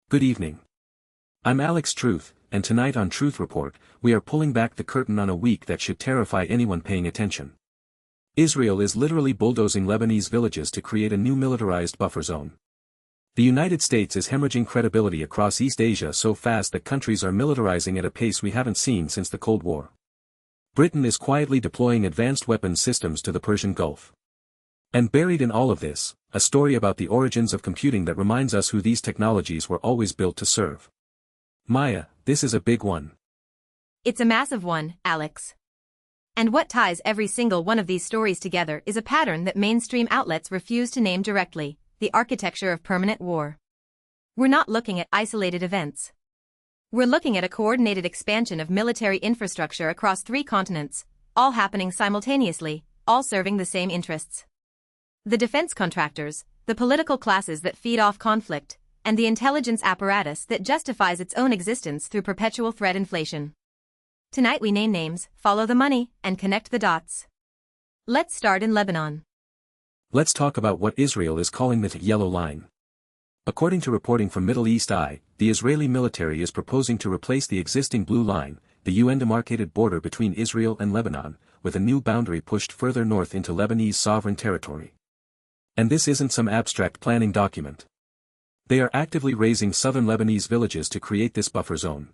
Good evening. I'm Alex Truth, and tonight on Truth Report, we are pulling back the curtain on a week that should terrify anyone paying attention. Israel is literally bulldozing Lebanese villages to create a new militarized buffer zone. The United States is hemorrhaging credibility across East Asia so fast that countries are militarizing at a pace we haven't seen since the Cold War. Britain is quietly deploying advanced weapons systems to the Persian Gulf. And buried in all of this, a story about the origins of computing that reminds us who these technologies were always built to serve. Maya, this is a big one. It's a massive one, Alex. And what ties every single one of these stories together is a pattern that mainstream outlets refuse to name directly: the architecture of permanent war. We're not looking at isolated events. We're looking at a coordinated expansion of military infrastructure across 3 continents, all happening simultaneously, all serving the same interests. The defense contractors, the political classes that feed off conflict, and the intelligence apparatus that justifies its own existence through perpetual threat inflation. Tonight we name names, follow the money, and connect the dots. Let's start in Lebanon. Let's talk about what Israel is calling the yellow line. According to reporting from Middle East Eye, the Israeli military is proposing to replace the existing blue line, the UN demarcated border between Israel and Lebanon, with a new boundary pushed further north into Lebanese sovereign territory. And this isn't some abstract planning document. They are actively razing southern Lebanese villages to create this buffer zone.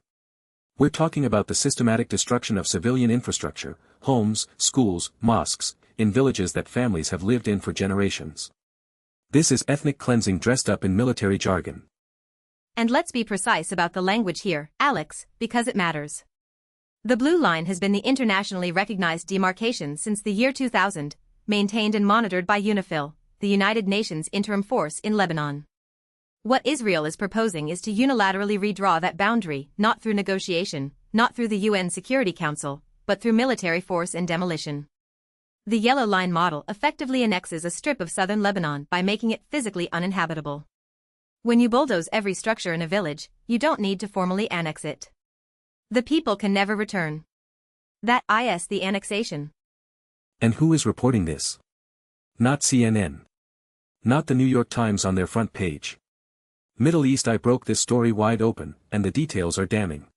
We're talking about the systematic destruction of civilian infrastructure, homes, schools, mosques, in villages that families have lived in for generations. This is ethnic cleansing dressed up in military jargon. And let's be precise about the language here, Alex, because it matters. The blue line has been the internationally recognized demarcation since the year 2000, maintained and monitored by UNIFIL, the United Nations interim force in Lebanon. What Israel is proposing is to unilaterally redraw that boundary, not through negotiation, not through the UN Security Council, but through military force and demolition. The Yellow Line model effectively annexes a strip of southern Lebanon by making it physically uninhabitable. When you bulldoze every structure in a village, you don't need to formally annex it. The people can never return. That is the annexation. And who is reporting this? Not CNN. Not the New York Times on their front page. Middle East Eye broke this story wide open, and the details are damning.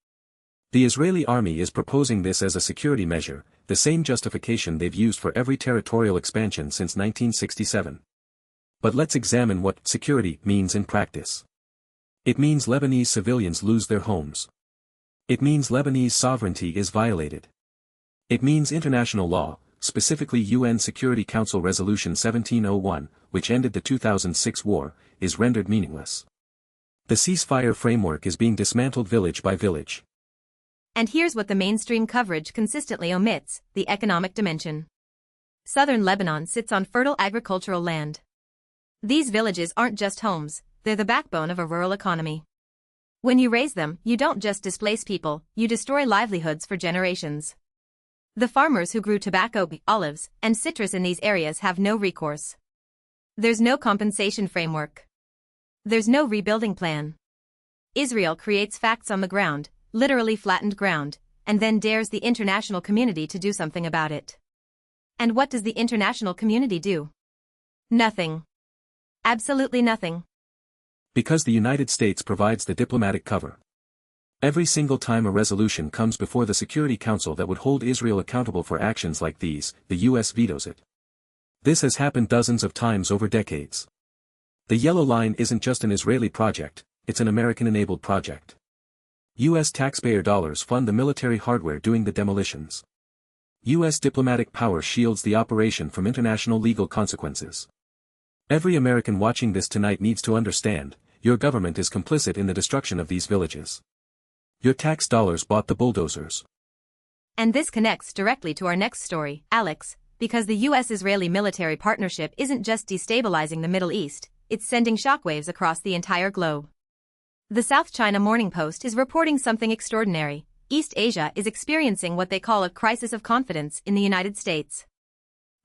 The Israeli army is proposing this as a security measure, the same justification they've used for every territorial expansion since 1967. But let's examine what security means in practice. It means Lebanese civilians lose their homes. It means Lebanese sovereignty is violated. It means international law, specifically UN Security Council Resolution 1701, which ended the 2006 war, is rendered meaningless. The ceasefire framework is being dismantled village by village. And here's what the mainstream coverage consistently omits: the economic dimension. Southern Lebanon sits on fertile agricultural land. These villages aren't just homes, they're the backbone of a rural economy. When you raze them, you don't just displace people, you destroy livelihoods for generations. The farmers who grew tobacco, olives, and citrus in these areas have no recourse. There's no compensation framework. There's no rebuilding plan. Israel creates facts on the ground, literally flattened ground, and then dares the international community to do something about it. And what does the international community do? Nothing. Absolutely nothing. Because the United States provides the diplomatic cover. Every single time a resolution comes before the Security Council that would hold Israel accountable for actions like these, the US vetoes it. This has happened dozens of times over decades. The Yellow Line isn't just an Israeli project, it's an American-enabled project. US taxpayer dollars fund the military hardware doing the demolitions. US diplomatic power shields the operation from international legal consequences. Every American watching this tonight needs to understand, your government is complicit in the destruction of these villages. Your tax dollars bought the bulldozers. And this connects directly to our next story, Alex, because the US-Israeli military partnership isn't just destabilizing the Middle East, it's sending shockwaves across the entire globe. The South China Morning Post is reporting something extraordinary. East Asia is experiencing what they call a crisis of confidence in the United States.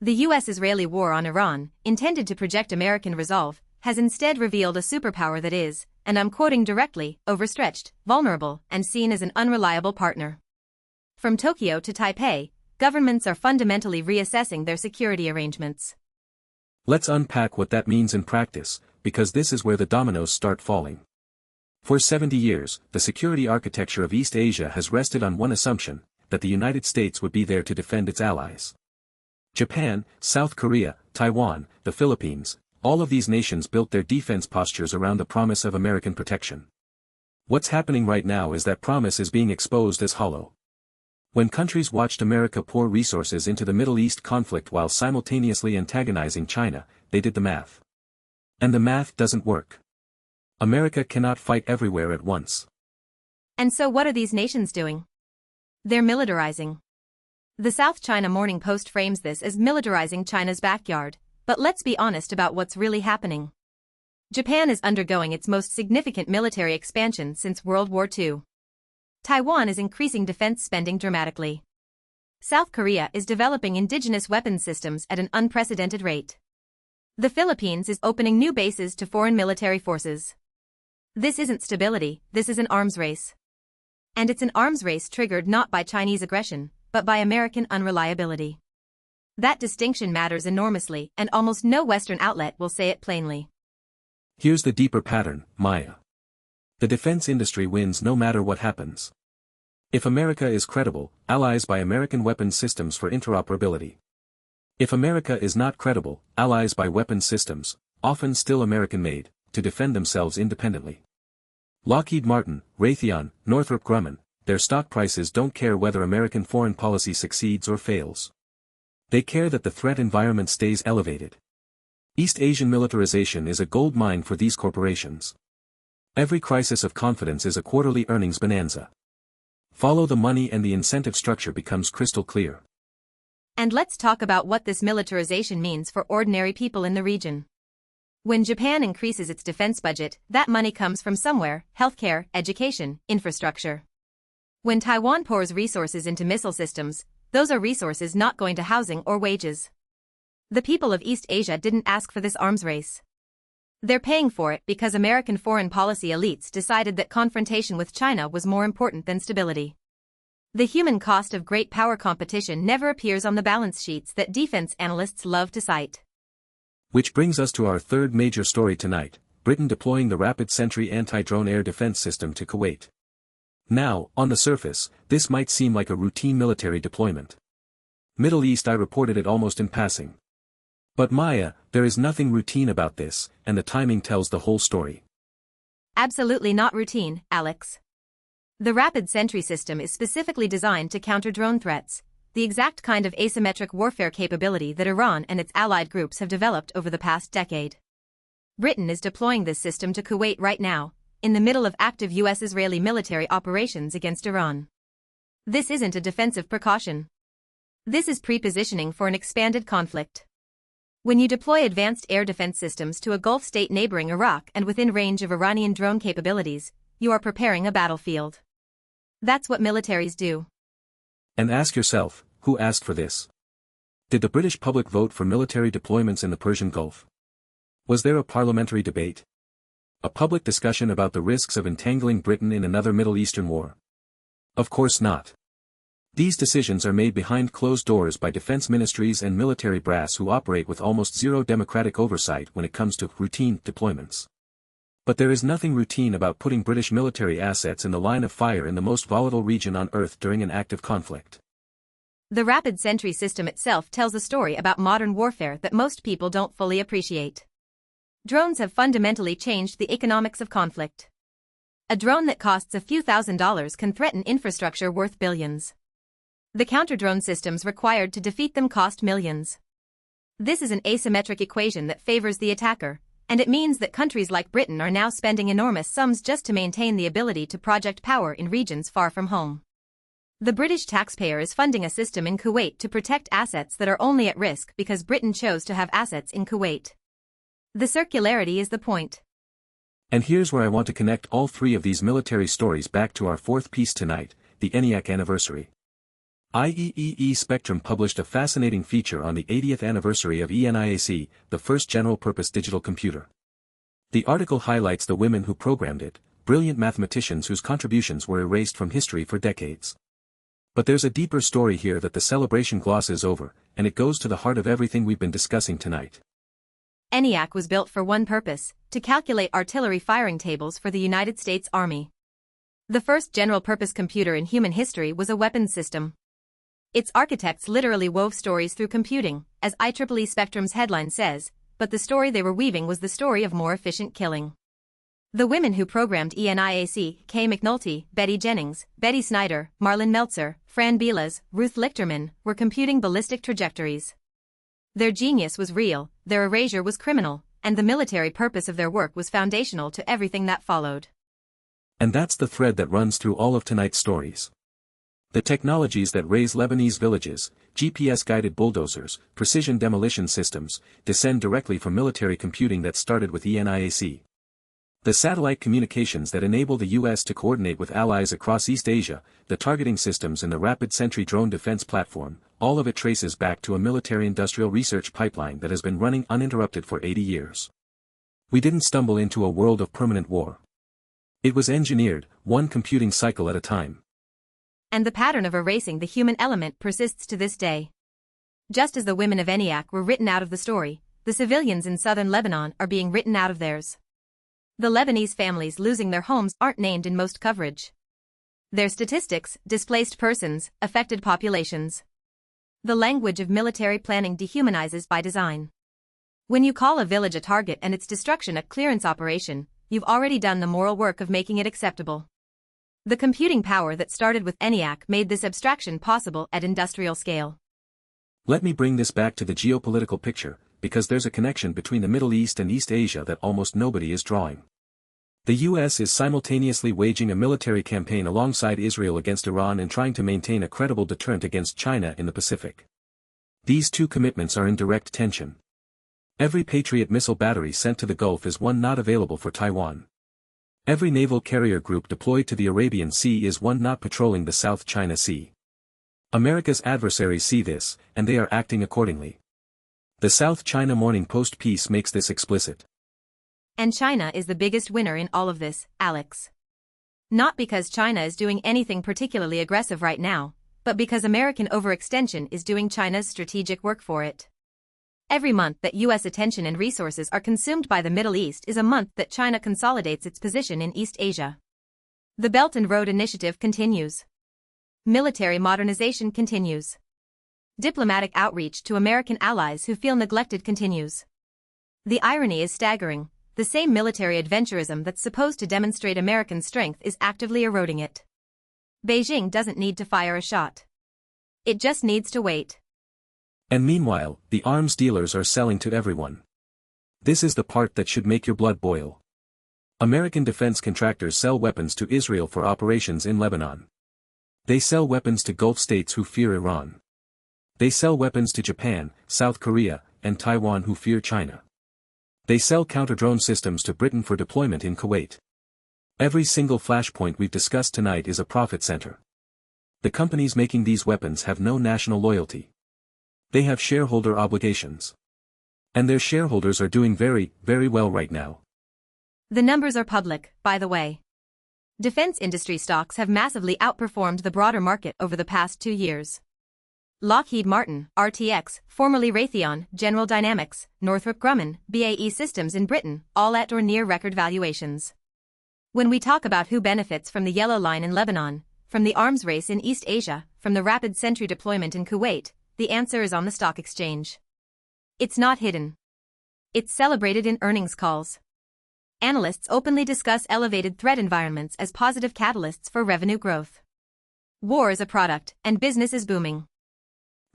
The US-Israeli war on Iran, intended to project American resolve, has instead revealed a superpower that is, and I'm quoting directly, overstretched, vulnerable, and seen as an unreliable partner. From Tokyo to Taipei, governments are fundamentally reassessing their security arrangements. Let's unpack what that means in practice, because this is where the dominoes start falling. For 70 years, the security architecture of East Asia has rested on one assumption, that the United States would be there to defend its allies. Japan, South Korea, Taiwan, the Philippines, all of these nations built their defense postures around the promise of American protection. What's happening right now is that promise is being exposed as hollow. When countries watched America pour resources into the Middle East conflict while simultaneously antagonizing China, they did the math. And the math doesn't work. America cannot fight everywhere at once. And so what are these nations doing? They're militarizing. The South China Morning Post frames this as militarizing China's backyard, but let's be honest about what's really happening. Japan is undergoing its most significant military expansion since World War II. Taiwan is increasing defense spending dramatically. South Korea is developing indigenous weapons systems at an unprecedented rate. The Philippines is opening new bases to foreign military forces. This isn't stability, this is an arms race. And it's an arms race triggered not by Chinese aggression, but by American unreliability. That distinction matters enormously, and almost no Western outlet will say it plainly. Here's the deeper pattern, Maya. The defense industry wins no matter what happens. If America is credible, allies buy American weapons systems for interoperability. If America is not credible, allies buy weapons systems, often still American-made, to defend themselves independently. Lockheed Martin, Raytheon, Northrop Grumman, their stock prices don't care whether American foreign policy succeeds or fails. They care that the threat environment stays elevated. East Asian militarization is a gold mine for these corporations. Every crisis of confidence is a quarterly earnings bonanza. Follow the money and the incentive structure becomes crystal clear. And let's talk about what this militarization means for ordinary people in the region. When Japan increases its defense budget, that money comes from somewhere: healthcare, education, infrastructure. When Taiwan pours resources into missile systems, those are resources not going to housing or wages. The people of East Asia didn't ask for this arms race. They're paying for it because American foreign policy elites decided that confrontation with China was more important than stability. The human cost of great power competition never appears on the balance sheets that defense analysts love to cite. Which brings us to our third major story tonight: Britain deploying the Rapid Sentry anti-drone air defense system to Kuwait. Now, on the surface, this might seem like a routine military deployment. Middle East, I reported it almost in passing. But Maya, there is nothing routine about this, and the timing tells the whole story. Absolutely not routine, Alex. The Rapid Sentry system is specifically designed to counter drone threats, the exact kind of asymmetric warfare capability that Iran and its allied groups have developed over the past decade. Britain is deploying this system to Kuwait right now, in the middle of active US-Israeli military operations against Iran. This isn't a defensive precaution. This is pre-positioning for an expanded conflict. When you deploy advanced air defense systems to a Gulf state neighboring Iraq and within range of Iranian drone capabilities, you are preparing a battlefield. That's what militaries do. And ask yourself, who asked for this? Did the British public vote for military deployments in the Persian Gulf? Was there a parliamentary debate? A public discussion about the risks of entangling Britain in another Middle Eastern war? Of course not. These decisions are made behind closed doors by defense ministries and military brass who operate with almost zero democratic oversight when it comes to routine deployments. But there is nothing routine about putting British military assets in the line of fire in the most volatile region on Earth during an active conflict. The Rapid Sentry system itself tells a story about modern warfare that most people don't fully appreciate. Drones have fundamentally changed the economics of conflict. A drone that costs a few $1,000s can threaten infrastructure worth billions. The counter-drone systems required to defeat them cost millions. This is an asymmetric equation that favors the attacker, and it means that countries like Britain are now spending enormous sums just to maintain the ability to project power in regions far from home. The British taxpayer is funding a system in Kuwait to protect assets that are only at risk because Britain chose to have assets in Kuwait. The circularity is the point. And here's where I want to connect all three of these military stories back to our fourth piece tonight, the ENIAC anniversary. IEEE Spectrum published a fascinating feature on the 80th anniversary of ENIAC, the first general-purpose digital computer. The article highlights the women who programmed it, brilliant mathematicians whose contributions were erased from history for decades. But there's a deeper story here that the celebration glosses over, and it goes to the heart of everything we've been discussing tonight. ENIAC was built for one purpose, to calculate artillery firing tables for the United States Army. The first general-purpose computer in human history was a weapons system. Its architects literally wove stories through computing, as IEEE Spectrum's headline says, but the story they were weaving was the story of more efficient killing. The women who programmed ENIAC, Kay McNulty, Betty Jennings, Betty Snyder, Marlon Meltzer, Fran Bilas, Ruth Lichterman, were computing ballistic trajectories. Their genius was real, their erasure was criminal, and the military purpose of their work was foundational to everything that followed. And that's the thread that runs through all of tonight's stories. The technologies that raise Lebanese villages, GPS-guided bulldozers, precision demolition systems, descend directly from military computing that started with ENIAC. The satellite communications that enable the U.S. to coordinate with allies across East Asia, the targeting systems and the Rapid Sentry drone defense platform, all of it traces back to a military-industrial research pipeline that has been running uninterrupted for 80 years. We didn't stumble into a world of permanent war. It was engineered, one computing cycle at a time. And the pattern of erasing the human element persists to this day. Just as the women of ENIAC were written out of the story, the civilians in southern Lebanon are being written out of theirs. The Lebanese families losing their homes aren't named in most coverage. Their statistics, displaced persons, affected populations. The language of military planning dehumanizes by design. When you call a village a target and its destruction a clearance operation, you've already done the moral work of making it acceptable. The computing power that started with ENIAC made this abstraction possible at industrial scale. Let me bring this back to the geopolitical picture, because there's a connection between the Middle East and East Asia that almost nobody is drawing. The U.S. is simultaneously waging a military campaign alongside Israel against Iran and trying to maintain a credible deterrent against China in the Pacific. These two commitments are in direct tension. Every Patriot missile battery sent to the Gulf is one not available for Taiwan. Every naval carrier group deployed to the Arabian Sea is one not patrolling the South China Sea. America's adversaries see this, and they are acting accordingly. The South China Morning Post piece makes this explicit. And China is the biggest winner in all of this, Alex. Not because China is doing anything particularly aggressive right now, but because American overextension is doing China's strategic work for it. Every month that U.S. attention and resources are consumed by the Middle East is a month that China consolidates its position in East Asia. The Belt and Road Initiative continues. Military modernization continues. Diplomatic outreach to American allies who feel neglected continues. The irony is staggering. The same military adventurism that's supposed to demonstrate American strength is actively eroding it. Beijing doesn't need to fire a shot. It just needs to wait. And meanwhile, the arms dealers are selling to everyone. This is the part that should make your blood boil. American defense contractors sell weapons to Israel for operations in Lebanon. They sell weapons to Gulf states who fear Iran. They sell weapons to Japan, South Korea, and Taiwan who fear China. They sell counter-drone systems to Britain for deployment in Kuwait. Every single flashpoint we've discussed tonight is a profit center. The companies making these weapons have no national loyalty. They have shareholder obligations. And their shareholders are doing very, very well right now. The numbers are public, by the way. Defense industry stocks have massively outperformed the broader market over the past 2 years. Lockheed Martin, RTX, formerly Raytheon, General Dynamics, Northrop Grumman, BAE Systems in Britain, all at or near record valuations. When we talk about who benefits from the yellow line in Lebanon, from the arms race in East Asia, from the Rapid Sentry deployment in Kuwait, the answer is on the stock exchange. It's not hidden. It's celebrated in earnings calls. Analysts openly discuss elevated threat environments as positive catalysts for revenue growth. War is a product, and business is booming.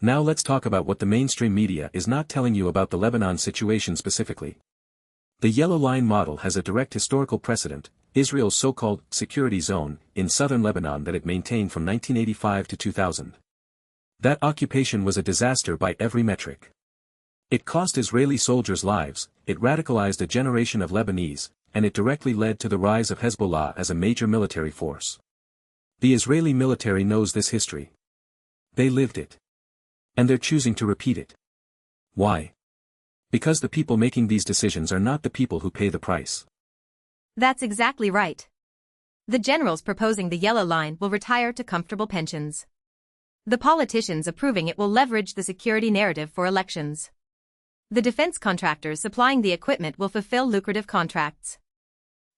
Now let's talk about what the mainstream media is not telling you about the Lebanon situation specifically. The Yellow Line model has a direct historical precedent, Israel's so-called security zone in southern Lebanon that it maintained from 1985 to 2000. That occupation was a disaster by every metric. It cost Israeli soldiers lives, it radicalized a generation of Lebanese, and it directly led to the rise of Hezbollah as a major military force. The Israeli military knows this history. They lived it. And they're choosing to repeat it. Why? Because the people making these decisions are not the people who pay the price. That's exactly right. The generals proposing the yellow line will retire to comfortable pensions. The politicians approving it will leverage the security narrative for elections. The defense contractors supplying the equipment will fulfill lucrative contracts.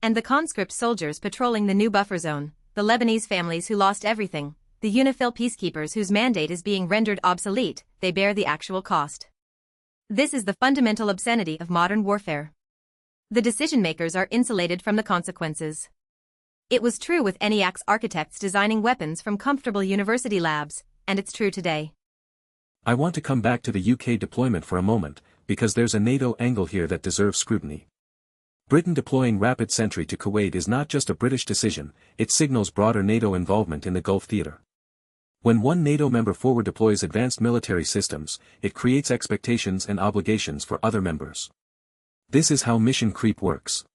And the conscript soldiers patrolling the new buffer zone, the Lebanese families who lost everything, the UNIFIL peacekeepers whose mandate is being rendered obsolete, they bear the actual cost. This is the fundamental obscenity of modern warfare. The decision-makers are insulated from the consequences. It was true with ENIAC's architects designing weapons from comfortable university labs, and it's true today. I want to come back to the UK deployment for a moment, because there's a NATO angle here that deserves scrutiny. Britain deploying Rapid Sentry to Kuwait is not just a British decision, it signals broader NATO involvement in the Gulf theater. When one NATO member forward deploys advanced military systems, it creates expectations and obligations for other members. This is how mission creep works.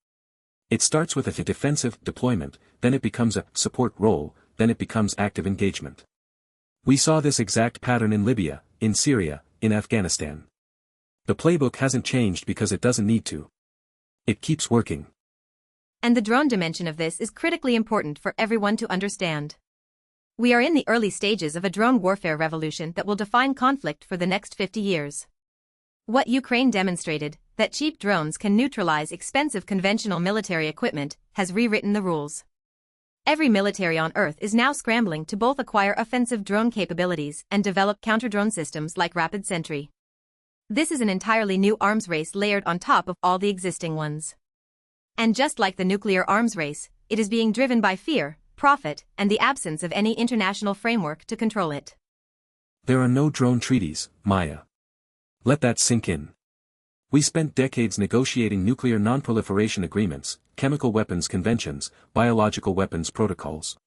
It starts with a defensive deployment, then it becomes a support role, then it becomes active engagement. We saw this exact pattern in Libya, in Syria, in Afghanistan. The playbook hasn't changed because it doesn't need to. It keeps working. And the drone dimension of this is critically important for everyone to understand. We are in the early stages of a drone warfare revolution that will define conflict for the next 50 years. What Ukraine demonstrated, that cheap drones can neutralize expensive conventional military equipment, has rewritten the rules. Every military on Earth is now scrambling to both acquire offensive drone capabilities and develop counter-drone systems like Rapid Sentry. This is an entirely new arms race layered on top of all the existing ones. And just like the nuclear arms race, it is being driven by fear, profit, and the absence of any international framework to control it. There are no drone treaties, Maya. Let that sink in. We spent decades negotiating nuclear non-proliferation agreements, chemical weapons conventions, biological weapons protocols.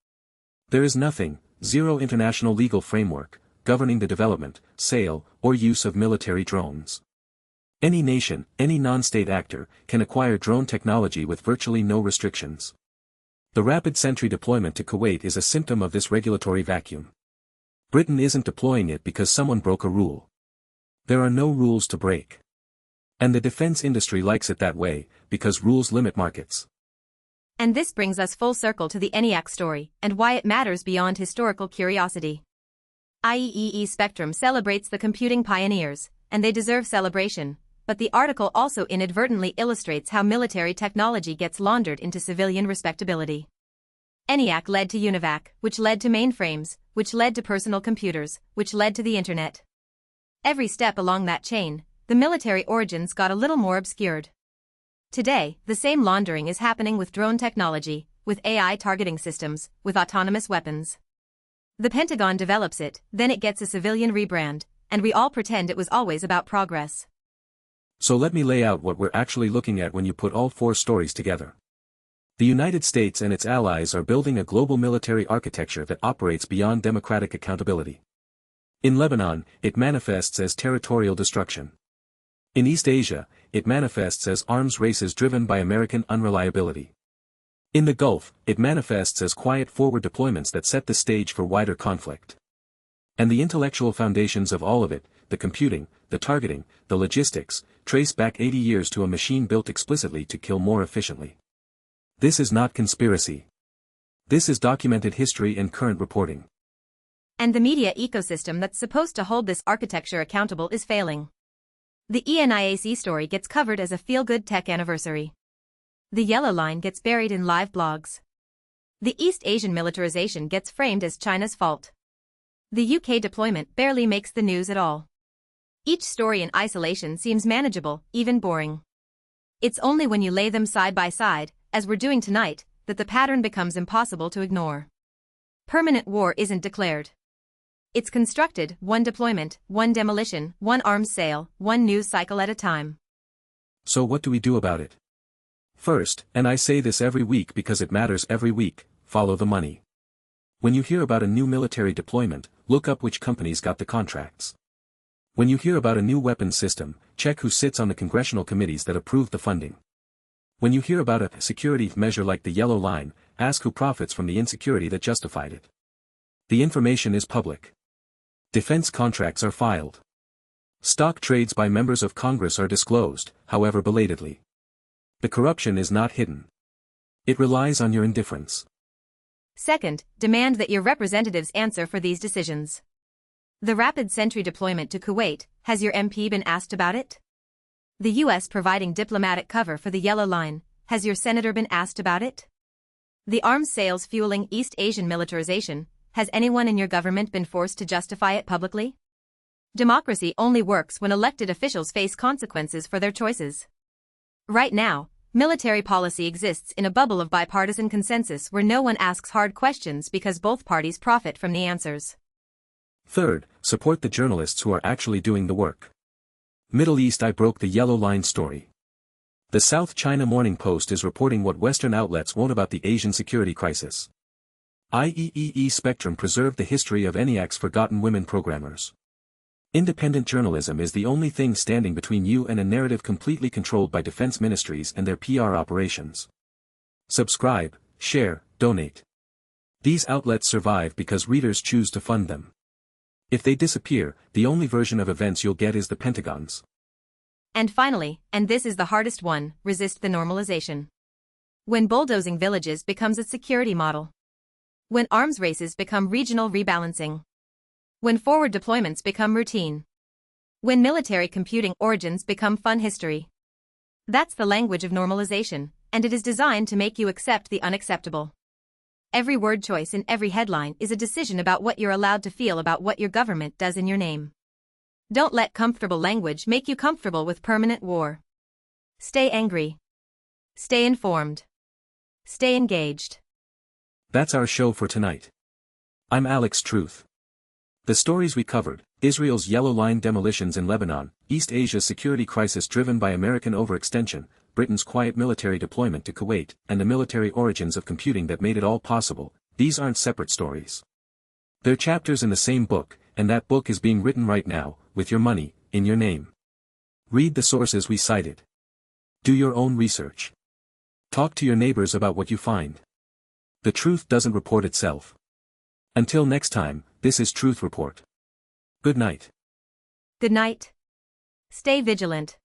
There is nothing, zero international legal framework, governing the development, sale, or use of military drones. Any nation, any non-state actor, can acquire drone technology with virtually no restrictions. The Rapid Sentry deployment to Kuwait is a symptom of this regulatory vacuum. Britain isn't deploying it because someone broke a rule. There are no rules to break. And the defense industry likes it that way, because rules limit markets. And this brings us full circle to the ENIAC story, and why it matters beyond historical curiosity. IEEE Spectrum celebrates the computing pioneers, and they deserve celebration, but the article also inadvertently illustrates how military technology gets laundered into civilian respectability. ENIAC led to UNIVAC, which led to mainframes, which led to personal computers, which led to the internet. Every step along that chain, the military origins got a little more obscured. Today, the same laundering is happening with drone technology, with AI targeting systems, with autonomous weapons. The Pentagon develops it, then it gets a civilian rebrand, and we all pretend it was always about progress. So let me lay out what we're actually looking at when you put all four stories together. The United States and its allies are building a global military architecture that operates beyond democratic accountability. In Lebanon, it manifests as territorial destruction. In East Asia, it manifests as arms races driven by American unreliability. In the Gulf, it manifests as quiet forward deployments that set the stage for wider conflict. And the intellectual foundations of all of it, the computing, the targeting, the logistics, trace back 80 years to a machine built explicitly to kill more efficiently. This is not conspiracy. This is documented history and current reporting. And the media ecosystem that's supposed to hold this architecture accountable is failing. The ENIAC story gets covered as a feel-good tech anniversary. The yellow line gets buried in live blogs. The East Asian militarization gets framed as China's fault. The UK deployment barely makes the news at all. Each story in isolation seems manageable, even boring. It's only when you lay them side by side, as we're doing tonight, that the pattern becomes impossible to ignore. Permanent war isn't declared. It's constructed, one deployment, one demolition, one arms sale, one news cycle at a time. So what do we do about it? First, and I say this every week because it matters every week, follow the money. When you hear about a new military deployment, look up which companies got the contracts. When you hear about a new weapons system, check who sits on the congressional committees that approve the funding. When you hear about a security measure like the yellow line, ask who profits from the insecurity that justified it. The information is public. Defense contracts are filed. Stock trades by members of Congress are disclosed, however belatedly. The corruption is not hidden. It relies on your indifference. Second, demand that your representatives answer for these decisions. The Rapid Sentry deployment to Kuwait, has your MP been asked about it? The US providing diplomatic cover for the Yellow Line. Has your senator been asked about it? The arms sales fueling East Asian militarization. Has anyone in your government been forced to justify it publicly? Democracy only works when elected officials face consequences for their choices. Right now, military policy exists in a bubble of bipartisan consensus where no one asks hard questions because both parties profit from the answers. Third, support the journalists who are actually doing the work. Middle East I broke the Yellow Line story. The South China Morning Post is reporting what Western outlets won't about the Asian security crisis. IEEE Spectrum preserved the history of ENIAC's forgotten women programmers. Independent journalism is the only thing standing between you and a narrative completely controlled by defense ministries and their PR operations. Subscribe, share, donate. These outlets survive because readers choose to fund them. If they disappear, the only version of events you'll get is the Pentagon's. And finally, and this is the hardest one, resist the normalization. When bulldozing villages becomes a security model. When arms races become regional rebalancing. When forward deployments become routine. When military computing origins become fun history. That's the language of normalization, and it is designed to make you accept the unacceptable. Every word choice in every headline is a decision about what you're allowed to feel about what your government does in your name. Don't let comfortable language make you comfortable with permanent war. Stay angry. Stay informed. Stay engaged. That's our show for tonight. I'm Alex Truth. The stories we covered: Israel's Yellow Line demolitions in Lebanon, East Asia's security crisis driven by American overextension, Britain's quiet military deployment to Kuwait, and the military origins of computing that made it all possible. These aren't separate stories. They're chapters in the same book, and that book is being written right now, with your money, in your name. Read the sources we cited. Do your own research. Talk to your neighbors about what you find. The truth doesn't report itself. Until next time, this is Truth Report. Good night. Good night. Stay vigilant.